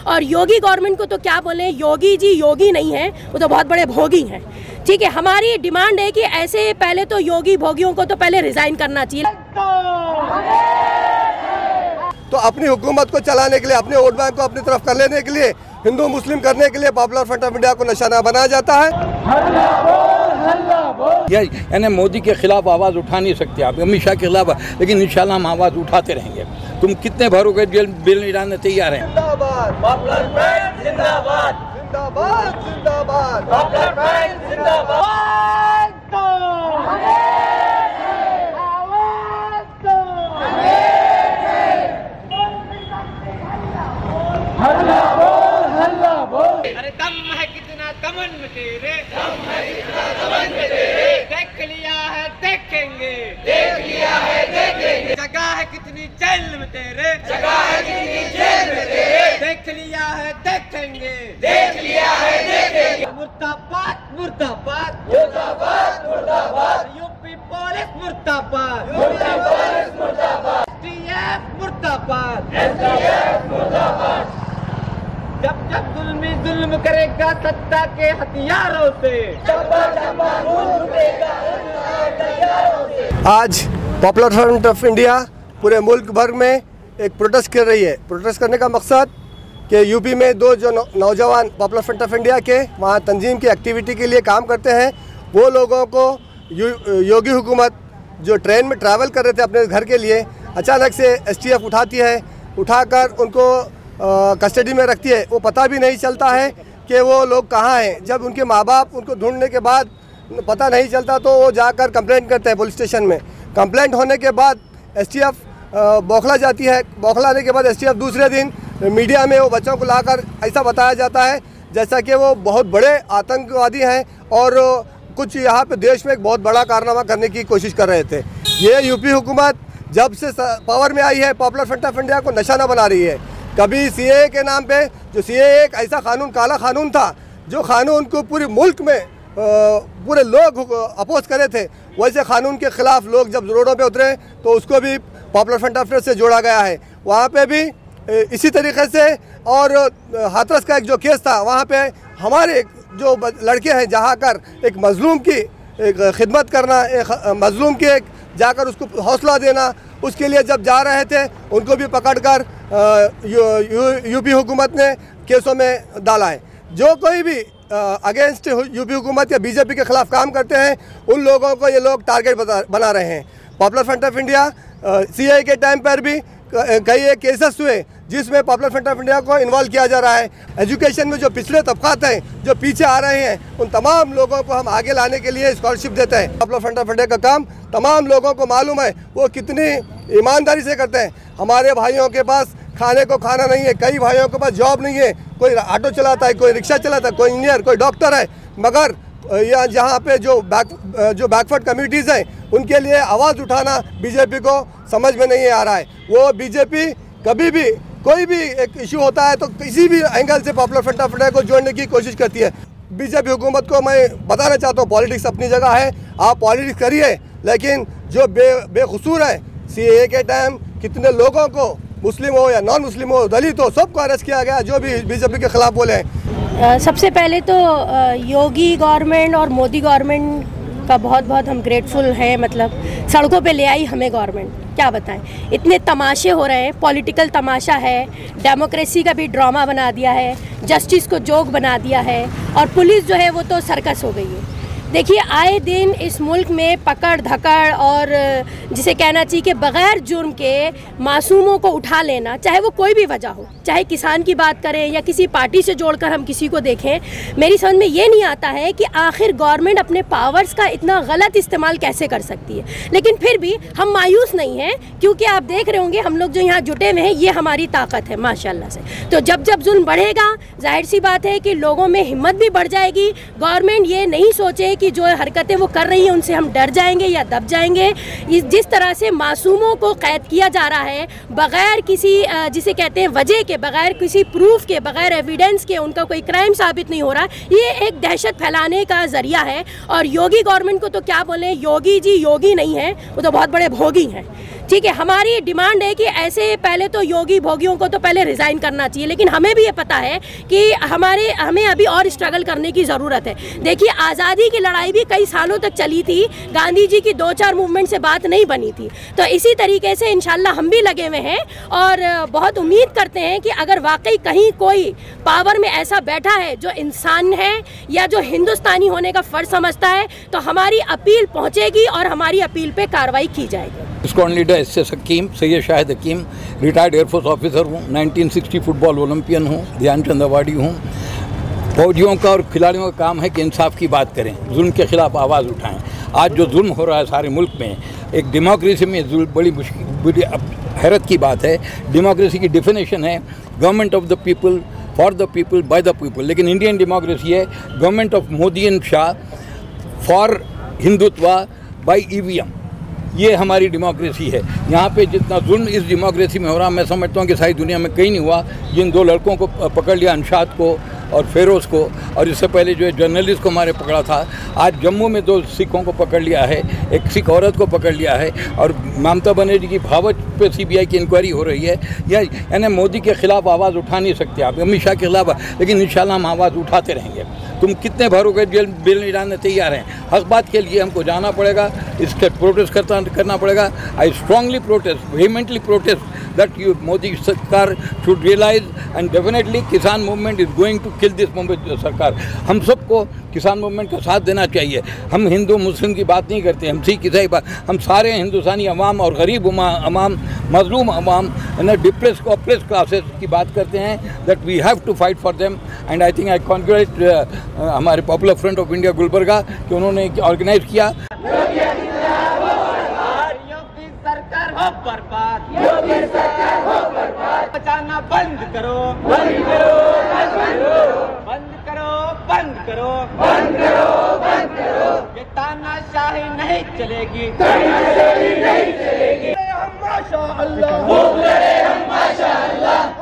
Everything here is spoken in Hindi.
और योगी गवर्नमेंट को तो क्या बोले, योगी जी योगी नहीं है, वो तो बहुत बड़े भोगी हैं। ठीक है, हमारी डिमांड है कि ऐसे पहले तो योगी भोगियों को तो पहले रिजाइन करना चाहिए। तो अपनी हुकूमत को चलाने के लिए, अपने वोट बैंक को अपनी तरफ कर लेने के लिए, हिंदू मुस्लिम करने के लिए पॉपुलर फ्रंट ऑफ इंडिया को निशाना बनाया जाता है। यानी मोदी के खिलाफ आवाज़ उठा नहीं सकते आप, अमित शाह के खिलाफ, लेकिन इंशाल्लाह हम आवाज़ उठाते रहेंगे। तुम कितने भरोगे बिल नहीं डालने तैयार हैं। जिंदाबाद पॉपुलर फ्रंट, जिंदाबाद जिंदाबाद जिंदाबाद पॉपुलर फ्रंट, जिंदाबाद। अरे दम है कितना दमन में तेरे, दम है कितना दमन में तेरे, देख लिया है देखेंगे, देख लिया है देखेंगे, जगह है कितनी जेल में तेरे, जगह है कितनी जेल में तेरे, देख लिया है देखेंगे, देख लिया है देखेंगे। मुर्दाबाद मुर्दाबाद मुर्दाबाद मुर्दाबाद, यूपी पुलिस मुर्दाबाद, यूपी पुलिस मुर्दाबाद, एसटीएफ मुर्दाबाद, एसटीएफ मुर्दाबाद। जब जब जुल्म करेगा सत्ता के हथियारों से, आज पॉपुलर फ्रंट ऑफ इंडिया पूरे मुल्क भर में एक प्रोटेस्ट कर रही है। प्रोटेस्ट करने का मकसद कि यूपी में दो जो नौजवान पॉपुलर फ्रंट ऑफ इंडिया के वहाँ तंजीम की एक्टिविटी के लिए काम करते हैं, वो लोगों को योगी हुकूमत जो ट्रेन में ट्रैवल कर रहे थे अपने घर के लिए, अचानक से एसटीएफ उठाती है, उठाकर उनको कस्टडी में रखती है। वो पता भी नहीं चलता है कि वो लोग कहाँ हैं। जब उनके माँ बाप उनको ढूंढने के बाद पता नहीं चलता तो वो जाकर कंप्लेंट करते हैं पुलिस स्टेशन में। कंप्लेंट होने के बाद एसटीएफ बौखला जाती है। बौखलाने के बाद एसटीएफ दूसरे दिन मीडिया में वो बच्चों को लाकर ऐसा बताया जाता है जैसा कि वो बहुत बड़े आतंकवादी हैं और कुछ यहाँ पे देश में एक बहुत बड़ा कारनामा करने की कोशिश कर रहे थे। ये यूपी हुकूमत जब से पावर में आई है पॉपुलर फ्रंट ऑफ इंडिया को निशाना बना रही है। कभी सीएए के नाम पे, जो सीएए एक ऐसा कानून, काला कानून था जो कानून को पूरे मुल्क में पूरे लोग अपोज करे थे, वैसे कानून के ख़िलाफ़ लोग जब रोडों पे उतरे तो उसको भी पॉपुलर फ्रंट ऑफ इंडिया से जोड़ा गया है। वहाँ पे भी इसी तरीके से, और हाथरस का एक जो केस था वहाँ पे हमारे जो लड़के हैं जहाँ कर एक मजलूम की एक खिदमत करना, एक मजलूम के एक जाकर उसको हौसला देना, उसके लिए जब जा रहे थे उनको भी पकड़कर यूपी हुकूमत ने केसों में डाला है। जो कोई भी अगेंस्ट यूपी हुकूमत या बीजेपी के खिलाफ काम करते हैं उन लोगों को ये लोग टारगेट बना रहे हैं। Popular front of India CAA के टाइम पर भी कई एक केसेस हुए जिसमें पॉपुलर फ्रंट ऑफ इंडिया को इन्वॉल्व किया जा रहा है। एजुकेशन में जो पिछले तबकात हैं, जो पीछे आ रहे हैं, उन तमाम लोगों को हम आगे लाने के लिए स्कॉलरशिप देते हैं। पॉपुलर फ्रंट ऑफ इंडिया का काम तमाम लोगों को मालूम है, वो कितनी ईमानदारी से करते हैं। हमारे भाइयों के पास खाने को खाना नहीं है, कई भाइयों के पास जॉब नहीं है, कोई ऑटो चलाता है, कोई रिक्शा चलाता है, कोई इंजीनियर, कोई डॉक्टर है, मगर या जहाँ पे जो बैकवर्ड कम्युनिटीज़ हैं उनके लिए आवाज़ उठाना बीजेपी को समझ में नहीं आ रहा है। वो बीजेपी कभी भी कोई भी एक इशू होता है तो किसी भी एंगल से पॉपुलर फ्रंट ऑफ इंडिया को जोड़ने की कोशिश करती है। बीजेपी हुकूमत को मैं बताना चाहता हूँ, पॉलिटिक्स अपनी जगह है, आप पॉलिटिक्स करिए, लेकिन जो बेकसूर है, सीएए के टाइम कितने लोगों को, मुस्लिम हो या नॉन मुस्लिम हो, दलित हो, सबको अरेस्ट किया गया जो भी बीजेपी के खिलाफ बोले हैं। सबसे पहले तो योगी गवर्नमेंट और मोदी गवर्नमेंट का बहुत बहुत हम ग्रेटफुल हैं। मतलब सड़कों पे ले आई हमें गवर्नमेंट, क्या बताएं, इतने तमाशे हो रहे हैं, पॉलिटिकल तमाशा है, डेमोक्रेसी का भी ड्रामा बना दिया है, जस्टिस को जोक बना दिया है, और पुलिस जो है वो तो सर्कस हो गई है। देखिए, आए दिन इस मुल्क में पकड़ धकड़ और जिसे कहना चाहिए कि बग़ैर जुर्म के मासूमों को उठा लेना, चाहे वो कोई भी वजह हो, चाहे किसान की बात करें या किसी पार्टी से जोड़कर हम किसी को देखें, मेरी समझ में ये नहीं आता है कि आखिर गवर्नमेंट अपने पावर्स का इतना गलत इस्तेमाल कैसे कर सकती है। लेकिन फिर भी हम मायूस नहीं हैं, क्योंकि आप देख रहे होंगे हम लोग जो यहाँ जुटे हुए हैं, ये हमारी ताकत है माशाल्लाह से। तो जब जब जुल्म बढ़ेगा, जाहिर सी बात है कि लोगों में हिम्मत भी बढ़ जाएगी। गवर्नमेंट ये नहीं सोचे कि जो हरकतें वो कर रही हैं उनसे हम डर जाएंगे या दब जाएंगे। जिस तरह से मासूमों को कैद किया जा रहा है बग़ैर किसी जिसे कहते हैं वजह के, बग़ैर किसी प्रूफ के, बग़ैर एविडेंस के, उनका कोई क्राइम साबित नहीं हो रहा, ये एक दहशत फैलाने का ज़रिया है। और योगी गवर्नमेंट को तो क्या बोलें, योगी जी योगी नहीं है, वो तो बहुत बड़े भोगी हैं। ठीक है, हमारी डिमांड है कि ऐसे पहले तो योगी भोगियों को तो पहले रिज़ाइन करना चाहिए, लेकिन हमें भी ये पता है कि हमें अभी और स्ट्रगल करने की ज़रूरत है। देखिए, आज़ादी की लड़ाई भी कई सालों तक चली थी, गांधी जी की 2-4 मूवमेंट से बात नहीं बनी थी। तो इसी तरीके से इंशाल्लाह हम भी लगे हुए हैं और बहुत उम्मीद करते हैं कि अगर वाकई कहीं कोई पावर में ऐसा बैठा है जो इंसान है या जो हिंदुस्तानी होने का फ़र्ज समझता है, तो हमारी अपील पहुँचेगी और हमारी अपील पर कार्रवाई की जाएगी। स्क्वाड लीडर एस हकीम, सैयद शाहिद हकीम, रिटायर्ड एयरफोर्स ऑफिसर हूँ, 1960 फुटबॉल ओलंपियन हूँ, ध्यानचंद अवार्डी हूँ। फौजियों का और खिलाड़ियों का काम है कि इंसाफ की बात करें, जुल्म के खिलाफ आवाज़ उठाएं। आज जो जुल्म हो रहा है सारे मुल्क में, एक डेमोक्रेसी में बड़ी मुश्किल हैरत की बात है। डेमोक्रेसी की डिफिनेशन है government of the people, for the people, by the people, लेकिन इंडियन डेमोक्रेसी है government of Modi and Shah, for Hindutva, by EVM. ये हमारी डेमोक्रेसी है। यहाँ पे जितना जुल्म इस डेमोक्रेसी में हो रहा, मैं समझता हूँ कि सारी दुनिया में कहीं नहीं हुआ। जिन 2 लड़कों को पकड़ लिया, अंशाद को और फेरोज़ को, और इससे पहले जो है जर्नलिस्ट को हमारे पकड़ा था, आज जम्मू में 2 सिखों को पकड़ लिया है, एक सिख औरत को पकड़ लिया है, और ममता बनर्जी की भावच पे सीबीआई की इंक्वायरी हो रही है। यानी मोदी के खिलाफ आवाज़ उठा नहीं सकते आप, अमित शाह के खिलाफ, लेकिन इंशाल्लाह हम आवाज़ उठाते रहेंगे। तुम कितने भरोगे बिल नहीं डालने तैयार हैं। हक बात के लिए हमको जाना पड़ेगा, इसके प्रोटेस्ट करना पड़ेगा। I strongly protest, vehemently protest that you Modi सरकार शुड रियलाइज एंड डेफिनेटली किसान movement is going to kill this movement. सरकार, हम सबको किसान मूवमेंट का साथ देना चाहिए। हम हिंदू मुस्लिम की बात नहीं करते, हम सिख ईसाई बात, हम सारे हिंदुस्तानी अवाम और गरीब अवाम, मजलूम अवाम, डिप्रेस ऑप्रेस क्लासेस की बात करते हैं। That we have to fight for them and I think I congratulate हमारे popular front of India Gulbarga कि उन्होंने ऑर्गेनाइज किया। योगी सरकार हो बर्बाद, योगी सरकार हो बर्बाद, बचाना बंद करो, बंद करो, बंद करो, बंद करो, बंद करो, बंद करो। ये तानाशाही नहीं चलेगी, तानाशाही नहीं चलेगी। हम माशाअल्लाह, हम माशाअल्लाह।